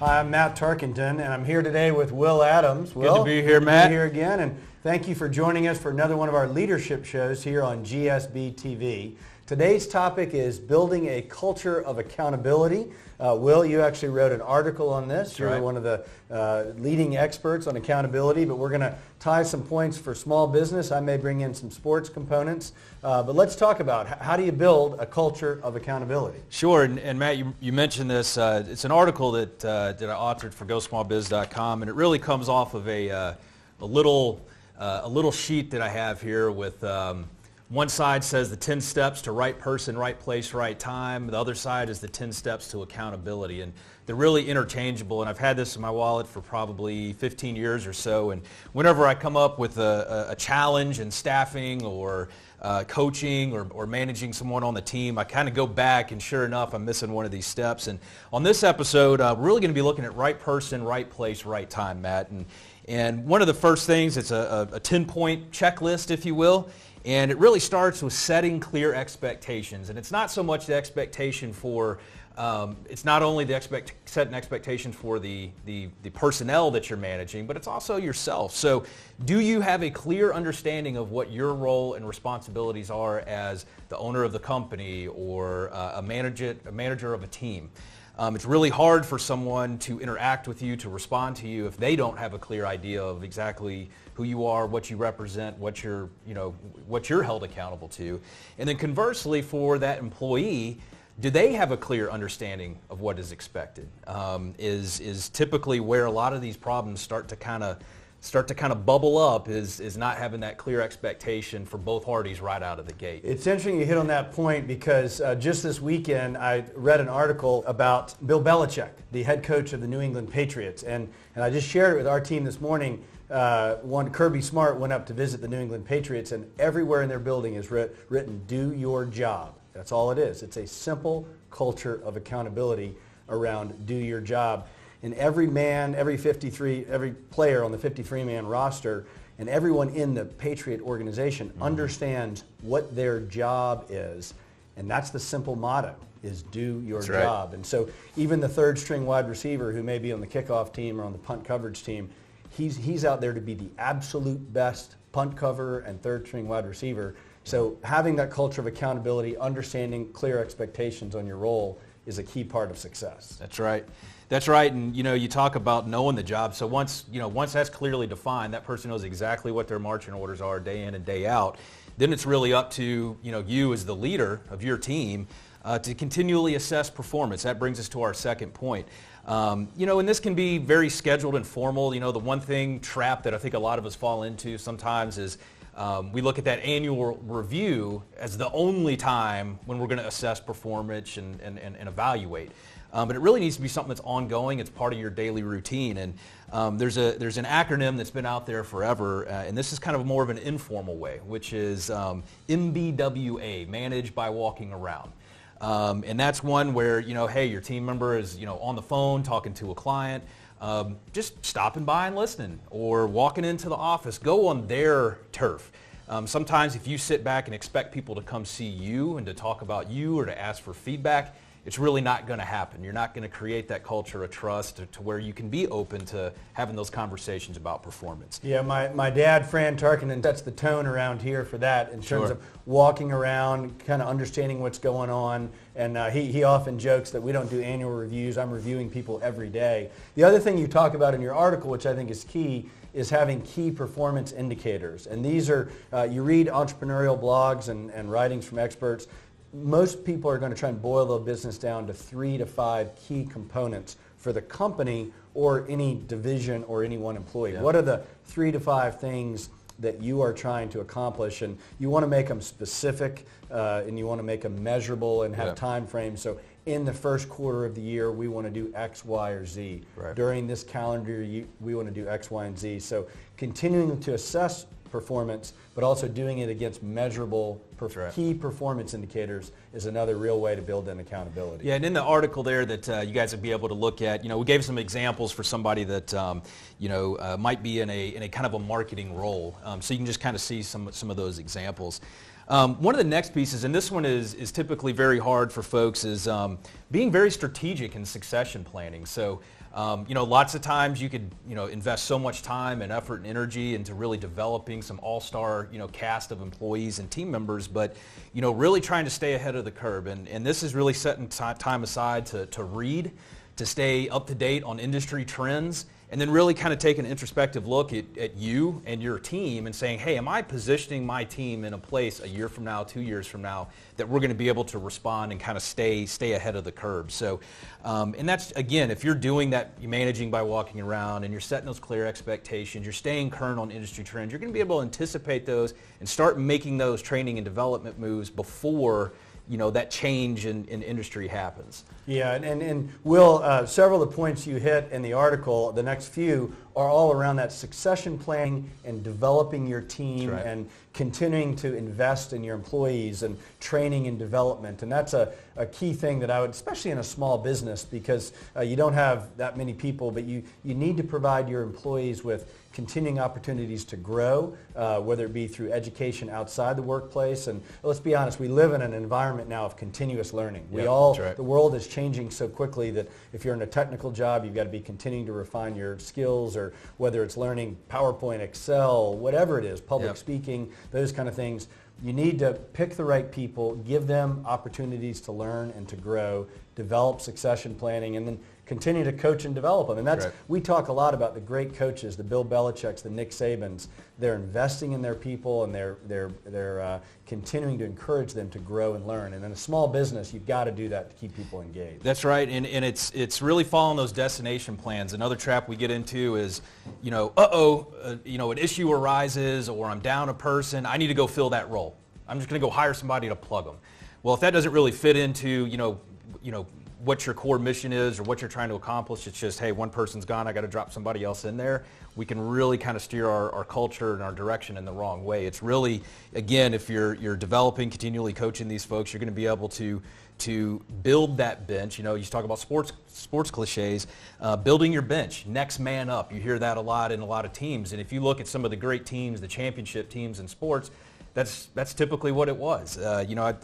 Hi, I'm Matt Tarkenton, and I'm here today with Will Adams. Good to be here, Matt. Good to be here again, and thank you for joining us for another one of our leadership shows here on GSB TV. Today's topic is building a culture of accountability. Will, you actually wrote an article on this. You're right. one of the leading experts on accountability, but we're going to tie some points for small business. I may bring in some sports components, but let's talk about how do you build a culture of accountability? Sure, and Matt, you mentioned this. It's an article that I authored for gouSmallBiz.com, and it really comes off of a little sheet that I have here with one side says the 10 steps to right person, right place, right time. The other side is the 10 steps to accountability. And they're really interchangeable. And I've had this in my wallet for probably 15 years or so. And whenever I come up with a challenge in staffing or coaching or managing someone on the team, I kind of go back, and sure enough, I'm missing one of these steps. And on this episode, we're really going to be looking at right person, right place, right time, Matt. And one of the first things, it's a 10-point checklist, if you will. And it really starts with setting clear expectations. And it's not so much the expectation for, it's not only setting expectations for the personnel that you're managing, but it's also yourself. So do you have a clear understanding of what your role and responsibilities are as the owner of the company or a manager of a team? It's really hard for someone to interact with you, to respond to you, if they don't have a clear idea of exactly who you are, what you represent, what you're held accountable to. And then conversely, for that employee, do they have a clear understanding of what is expected? Is typically where a lot of these problems start to kind of bubble up is not having that clear expectation for both parties right out of the gate. It's interesting you hit on that point because just this weekend I read an article about Bill Belichick, the head coach of the New England Patriots, and I just shared it with our team this morning. Kirby Smart went up to visit the New England Patriots, and everywhere in their building is written, do your job. That's all it is. It's a simple culture of accountability around do your job. And every player on the 53-man roster and everyone in the Patriot organization understands what their job is. And that's the simple motto, is do your job. Right. And so even the third string wide receiver who may be on the kickoff team or on the punt coverage team, he's out there to be the absolute best punt cover and third string wide receiver. So having that culture of accountability, understanding clear expectations on your role is a key part of success. That's right. That's right, and you talk about knowing the job. So once that's clearly defined, that person knows exactly what their marching orders are day in and day out. Then it's really up to you as the leader of your team to continually assess performance. That brings us to our second point. And this can be very scheduled and formal. The one thing trap that I think a lot of us fall into sometimes is we look at that annual review as the only time when we're going to assess performance and evaluate. But it really needs to be something that's ongoing. It's part of your daily routine. And there's an acronym that's been out there forever, and this is kind of more of an informal way, which is MBWA, Manage by Walking Around. And that's one where, hey, your team member is, on the phone talking to a client, just stopping by and listening, or walking into the office, go on their turf. Sometimes if you sit back and expect people to come see you and to talk about you or to ask for feedback, it's really not going to happen. You're not going to create that culture of trust to where you can be open to having those conversations about performance. Yeah, my dad, Fran Tarkenton, sets the tone around here for that in terms of walking around, kind of understanding what's going on. And he often jokes that we don't do annual reviews. I'm reviewing people every day. The other thing you talk about in your article, which I think is key, is having key performance indicators. And these are, you read entrepreneurial blogs and writings from experts. Most people are going to try and boil the business down to 3 to 5 key components for the company or any division or any one employee. Yeah. What are the 3 to 5 things that you are trying to accomplish? And you want to make them specific and you want to make them measurable and have time frames. So in the first quarter of the year, we want to do X, Y, or Z. Right. During this calendar year, we want to do X, Y, and Z. So continuing to assess performance, but also doing it against measurable key performance indicators is another real way to build in accountability. Yeah, and in the article there that you guys would be able to look at, we gave some examples for somebody that might be in a kind of a marketing role, so you can just kind of see some of those examples. One of the next pieces, and this one is typically very hard for folks, is being very strategic in succession planning. So Lots of times you could, invest so much time and effort and energy into really developing some all-star, cast of employees and team members, but, really trying to stay ahead of the curve. And this is really setting time aside to read, to stay up to date on industry trends, and then really kind of take an introspective look at you and your team and saying, hey, am I positioning my team in a place a year from now, 2 years from now, that we're going to be able to respond and kind of stay ahead of the curve. So, and that's, again, if you're doing that, you're managing by walking around and you're setting those clear expectations, you're staying current on industry trends, you're going to be able to anticipate those and start making those training and development moves before that change in industry happens. Yeah, and Will, several of the points you hit in the article, the next few, are all around that succession planning and developing your team and continuing to invest in your employees and training and development. And that's a key thing that I would, especially in a small business, because you don't have that many people, but you need to provide your employees with continuing opportunities to grow, whether it be through education outside the workplace. And let's be honest, we live in an environment now of continuous learning. The world is changing so quickly that if you're in a technical job, you've got to be continuing to refine your skills, or whether it's learning PowerPoint, Excel, whatever it is, public speaking, those kind of things. You need to pick the right people, give them opportunities to learn and to grow, develop succession planning, and then continue to coach and develop them. And that's, we talk a lot about the great coaches, the Bill Belichick's, the Nick Sabans. They're investing in their people, and they're continuing to encourage them to grow and learn. And in a small business, you've got to do that to keep people engaged. That's right, and it's really following those destination plans. Another trap we get into is, an issue arises, or I'm down a person, I need to go fill that role. I'm just going to go hire somebody to plug them. Well, if that doesn't really fit into, what your core mission is or what you're trying to accomplish, it's just, hey, one person's gone, I got to drop somebody else in there, we can really kind of steer our culture and our direction in the wrong way. It's really, again, if you're developing, continually coaching these folks, you're going to be able to build that bench. You talk about sports cliches, building your bench, next man up. You hear that a lot in a lot of teams. And if you look at some of the great teams, the championship teams in sports, that's typically what it was. I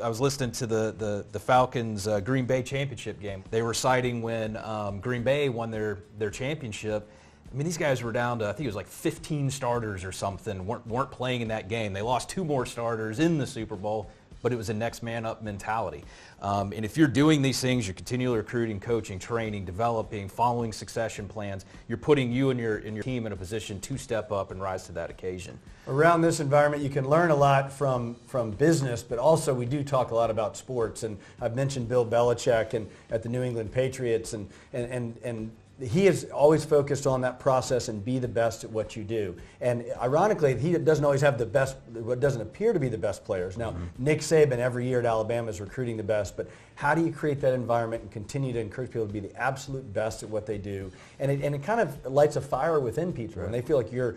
was listening to the Falcons Green Bay championship game. They were citing when Green Bay won their championship. I mean, these guys were down to, I think it was like 15 starters or something, weren't playing in that game. They lost 2 more starters in the Super Bowl, but it was a next man up mentality. And if you're doing these things, you're continually recruiting, coaching, training, developing, following succession plans, you're putting you and your team in a position to step up and rise to that occasion. Around this environment, you can learn a lot from business, but also we do talk a lot about sports. And I've mentioned Bill Belichick and at the New England Patriots, and he is always focused on that process and be the best at what you do. And ironically, he doesn't always have the best, what doesn't appear to be the best players. Now, Nick Saban every year at Alabama is recruiting the best, but how do you create that environment and continue to encourage people to be the absolute best at what they do? And it kind of lights a fire within people, and they feel like your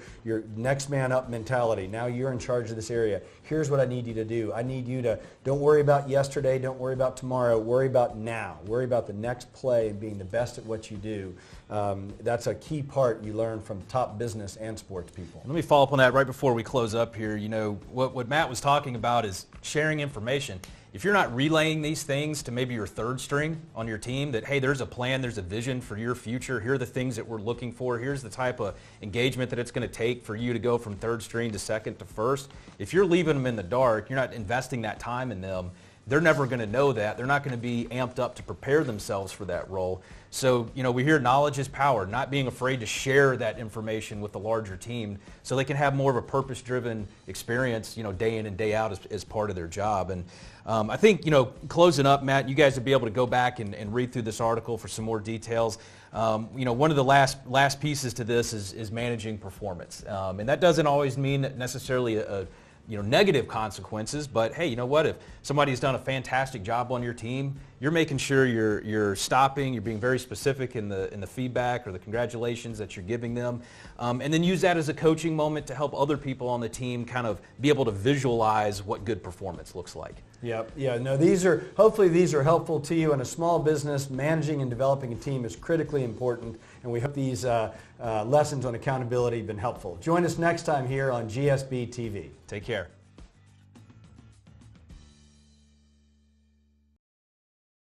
next man up mentality. Now you're in charge of this area. Here's what I need you to do. I need you to, don't worry about yesterday, don't worry about tomorrow, worry about now. Worry about the next play and being the best at what you do. That's a key part you learn from top business and sports people. Let me follow up on that right before we close up here. What Matt was talking about is sharing information. If you're not relaying these things to maybe your third string on your team, that, hey, there's a plan, there's a vision for your future, here are the things that we're looking for, here's the type of engagement that it's going to take for you to go from third string to second to first. If you're leaving them in the dark, you're not investing that time in them, they're never going to know that. They're not going to be amped up to prepare themselves for that role. So, we hear knowledge is power, not being afraid to share that information with the larger team so they can have more of a purpose-driven experience, day in and day out as part of their job. And I think, closing up, Matt, you guys would be able to go back and read through this article for some more details. One of the last pieces to this is managing performance. And that doesn't always mean necessarily a negative consequences, but hey, you know what? If somebody's done a fantastic job on your team, you're making sure you're stopping, you're being very specific in the feedback or the congratulations that you're giving them, and then use that as a coaching moment to help other people on the team kind of be able to visualize what good performance looks like. Yep. Yeah. No. Hopefully these are helpful to you. In a small business, managing and developing a team is critically important, and we hope these lessons on accountability have been helpful. Join us next time here on GSB TV. Take care.